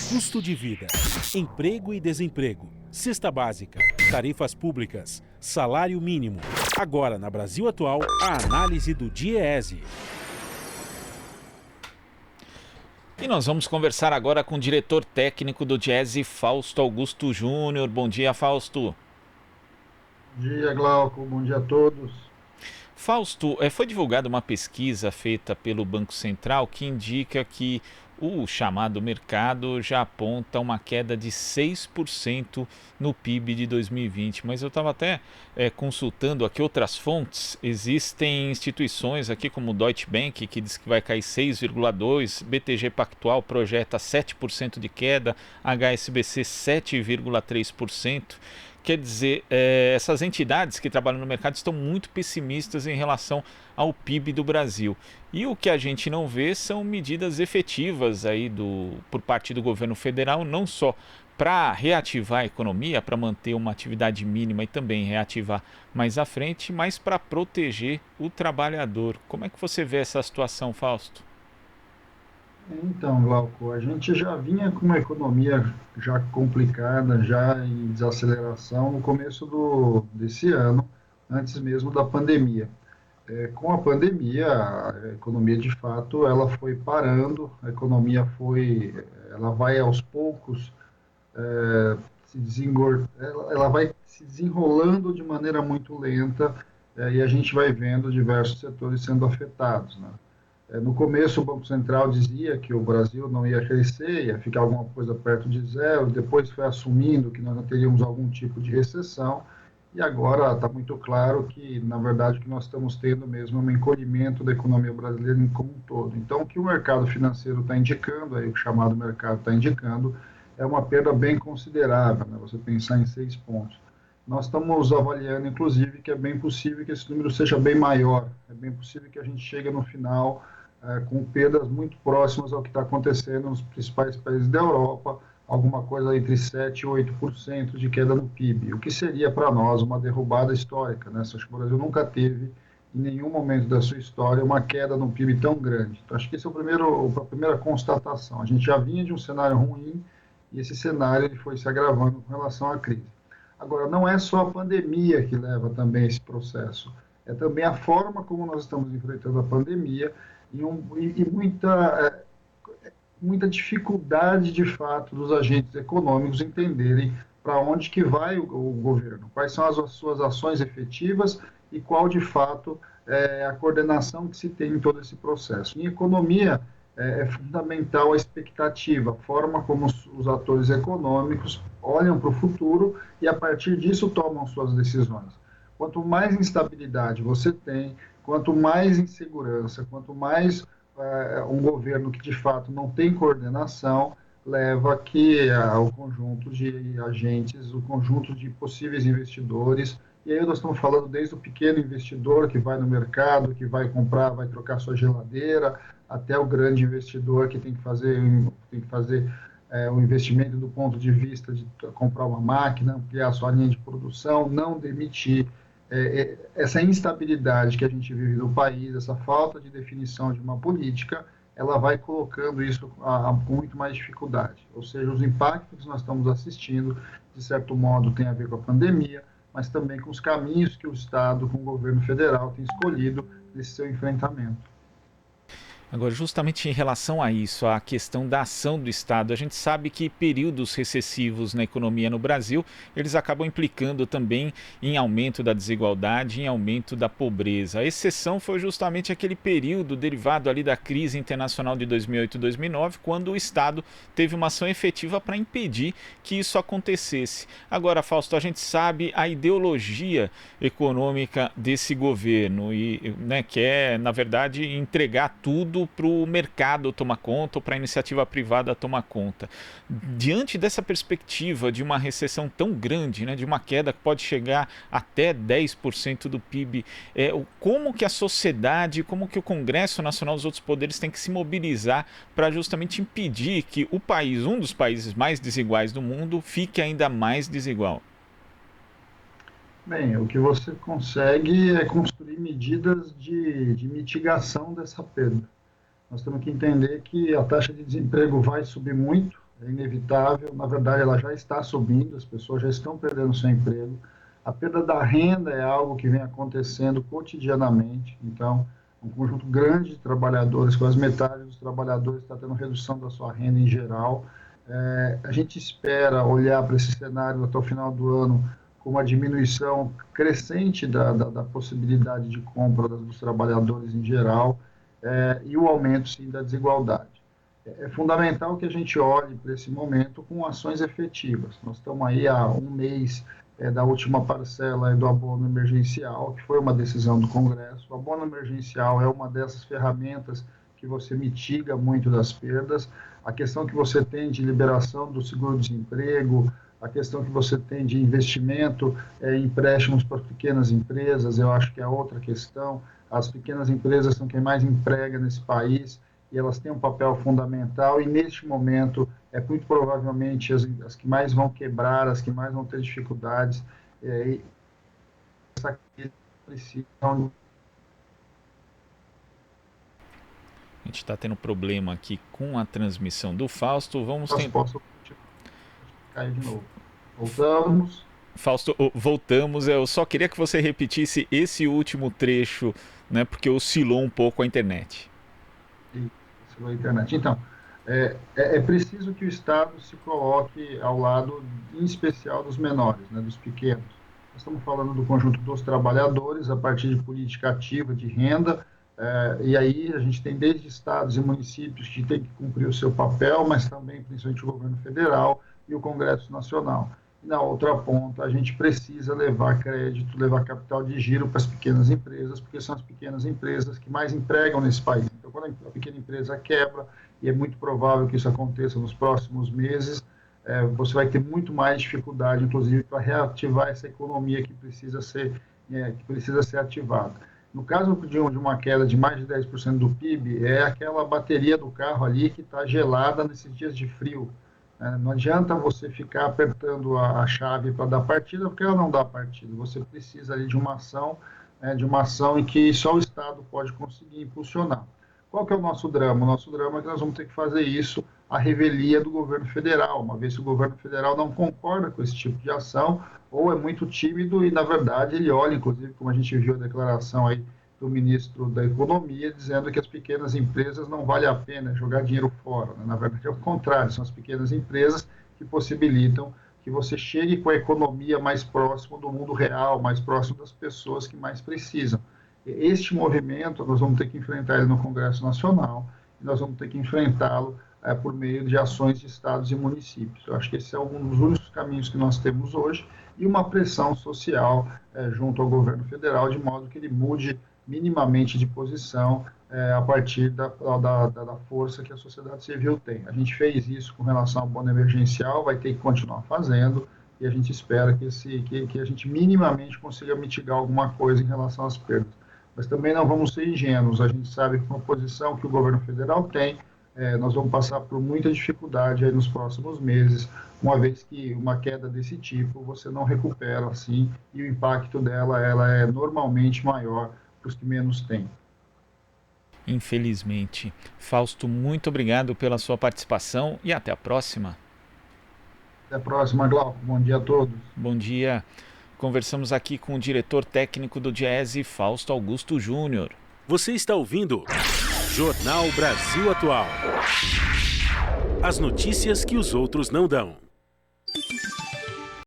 Custo de vida, emprego e desemprego, cesta básica, tarifas públicas, salário mínimo. Agora, na Brasil Atual, a análise do DIEESE. E nós vamos conversar agora com o diretor técnico do DIEESE, Fausto Augusto Júnior. Bom dia, Fausto. Bom dia, Glauco. Bom dia a todos. Fausto, foi divulgada uma pesquisa feita pelo Banco Central que indica que o chamado mercado já aponta uma queda de 6% no PIB de 2020. Mas eu estava até consultando aqui outras fontes. Existem instituições aqui como o Deutsche Bank, que diz que vai cair 6,2%, BTG Pactual projeta 7% de queda, HSBC 7,3%. Quer dizer, essas entidades que trabalham no mercado estão muito pessimistas em relação ao PIB do Brasil. E o que a gente não vê são medidas efetivas aí por parte do governo federal, não só para reativar a economia, para manter uma atividade mínima e também reativar mais à frente, mas para proteger o trabalhador. Como é que você vê essa situação, Fausto? Então, Glauco, a gente já vinha com uma economia já complicada, já em desaceleração no começo desse ano, antes mesmo da pandemia. Com a pandemia, a economia de fato ela foi parando, ela vai aos poucos ela vai se desenrolando de maneira muito lenta, e a gente vai vendo diversos setores sendo afetados, né? No começo, o Banco Central dizia que o Brasil não ia crescer, ia ficar alguma coisa perto de zero, depois foi assumindo que nós não teríamos algum tipo de recessão, e agora está muito claro que, na verdade, o que nós estamos tendo mesmo é um encolhimento da economia brasileira como um todo. Então, o que o mercado financeiro está indicando, aí o chamado mercado está indicando, é uma perda bem considerável, né? Você pensar em 6 pontos. Nós estamos avaliando, inclusive, que é bem possível que esse número seja bem maior, é bem possível que a gente chegue no final com perdas muito próximas ao que está acontecendo nos principais países da Europa, alguma coisa entre 7% e 8% de queda no PIB, o que seria para nós uma derrubada histórica, né? Acho que o Brasil nunca teve, em nenhum momento da sua história, uma queda no PIB tão grande. Então, acho que esse é a primeira constatação. A gente já vinha de um cenário ruim e esse cenário ele foi se agravando com relação à crise. Agora, não é só a pandemia que leva também esse processo, é também a forma como nós estamos enfrentando a pandemia e muita dificuldade, de fato, dos agentes econômicos entenderem para onde que vai o governo, quais são as suas ações efetivas e qual, de fato, é a coordenação que se tem em todo esse processo. Em economia, é fundamental a expectativa, a forma como os atores econômicos olham para o futuro e, a partir disso, tomam suas decisões. Quanto mais instabilidade você tem, quanto mais insegurança, quanto mais um governo que de fato não tem coordenação, leva que o conjunto de agentes, o conjunto de possíveis investidores, e aí nós estamos falando desde o pequeno investidor que vai no mercado, que vai comprar, vai trocar sua geladeira, até o grande investidor que tem que fazer o investimento do ponto de vista de comprar uma máquina, ampliar sua linha de produção, não demitir. Essa instabilidade que a gente vive no país, essa falta de definição de uma política, ela vai colocando isso com muito mais dificuldade. Ou seja, os impactos que nós estamos assistindo, de certo modo, tem a ver com a pandemia, mas também com os caminhos que o Estado, com o governo federal, tem escolhido nesse seu enfrentamento. Agora, justamente em relação a isso, a questão da ação do Estado, a gente sabe que períodos recessivos na economia no Brasil, eles acabam implicando também em aumento da desigualdade, em aumento da pobreza. A exceção foi justamente aquele período derivado ali da crise internacional de 2008 e 2009, quando o Estado teve uma ação efetiva para impedir que isso acontecesse. Agora, Fausto, a gente sabe a ideologia econômica desse governo, e, né, que é, na verdade, entregar tudo para o mercado tomar conta ou para a iniciativa privada tomar conta. Diante dessa perspectiva de uma recessão tão grande, né, de uma queda que pode chegar até 10% do PIB, como que a sociedade, como que o Congresso Nacional e os outros poderes têm que se mobilizar para justamente impedir que o país, um dos países mais desiguais do mundo, fique ainda mais desigual? Bem, o que você consegue é construir medidas de mitigação dessa perda. Nós temos que entender que a taxa de desemprego vai subir muito, é inevitável, na verdade ela já está subindo, as pessoas já estão perdendo seu emprego. A perda da renda é algo que vem acontecendo cotidianamente, então um conjunto grande de trabalhadores, quase metade dos trabalhadores está tendo redução da sua renda em geral. A gente espera olhar para esse cenário até o final do ano com uma diminuição crescente da possibilidade de compra dos trabalhadores em geral, e o aumento, sim, da desigualdade. É fundamental que a gente olhe para esse momento com ações efetivas. Nós estamos aí há um mês da última parcela do abono emergencial, que foi uma decisão do Congresso. O abono emergencial é uma dessas ferramentas que você mitiga muito das perdas. A questão que você tem de liberação do seguro-desemprego, a questão que você tem de investimento em empréstimos para pequenas empresas, eu acho que é outra questão. As pequenas empresas são quem mais emprega nesse país e elas têm um papel fundamental e, neste momento, muito provavelmente as que mais vão quebrar, as que mais vão ter dificuldades. Essa precisam... A gente está tendo problema aqui com a transmissão do Fausto. Vamos tentar... Posso cair de novo. Voltamos. Fausto, voltamos. Eu só queria que você repetisse esse último trecho, né, porque oscilou um pouco a internet. Oscilou a internet. Então, é preciso que o Estado se coloque ao lado, em especial, dos menores, né, dos pequenos. Nós estamos falando do conjunto dos trabalhadores, a partir de política ativa de renda, e aí a gente tem desde estados e municípios que têm que cumprir o seu papel, mas também, principalmente, o governo federal e o Congresso Nacional. E na outra ponta, a gente precisa levar crédito, levar capital de giro para as pequenas empresas, porque são as pequenas empresas que mais empregam nesse país. Então, quando a pequena empresa quebra, e é muito provável que isso aconteça nos próximos meses, você vai ter muito mais dificuldade, inclusive, para reativar essa economia que precisa ser ativada. No caso de uma queda de mais de 10% do PIB, é aquela bateria do carro ali que está gelada nesses dias de frio. Não adianta você ficar apertando a chave para dar partida, porque ela não dá partida. Você precisa ali de uma ação em que só o Estado pode conseguir impulsionar. Qual que é o nosso drama? O nosso drama é que nós vamos ter que fazer isso à revelia do governo federal, uma vez que o governo federal não concorda com esse tipo de ação, ou é muito tímido e, na verdade, ele olha, inclusive, como a gente viu a declaração aí do ministro da Economia, dizendo que as pequenas empresas não vale a pena jogar dinheiro fora. Né? Na verdade, é o contrário, são as pequenas empresas que possibilitam que você chegue com a economia mais próximo do mundo real, mais próximo das pessoas que mais precisam. Este movimento, nós vamos ter que enfrentar ele no Congresso Nacional, e nós vamos ter que enfrentá-lo por meio de ações de estados e municípios. Eu acho que esse é um dos únicos caminhos que nós temos hoje, e uma pressão social junto ao governo federal, de modo que ele mude minimamente de posição a partir da força que a sociedade civil tem. A gente fez isso com relação ao abono emergencial, vai ter que continuar fazendo, e a gente espera que a gente minimamente consiga mitigar alguma coisa em relação às perdas. Mas também não vamos ser ingênuos, a gente sabe que com a posição que o governo federal tem, nós vamos passar por muita dificuldade aí nos próximos meses, uma vez que uma queda desse tipo você não recupera assim, e o impacto dela ela é normalmente maior para os que menos têm. Infelizmente. Fausto, muito obrigado pela sua participação e até a próxima. Até a próxima, Glauco. Bom dia a todos. Bom dia. Conversamos aqui com o diretor técnico do Diese, Fausto Augusto Júnior. Você está ouvindo Jornal Brasil Atual. As notícias que os outros não dão.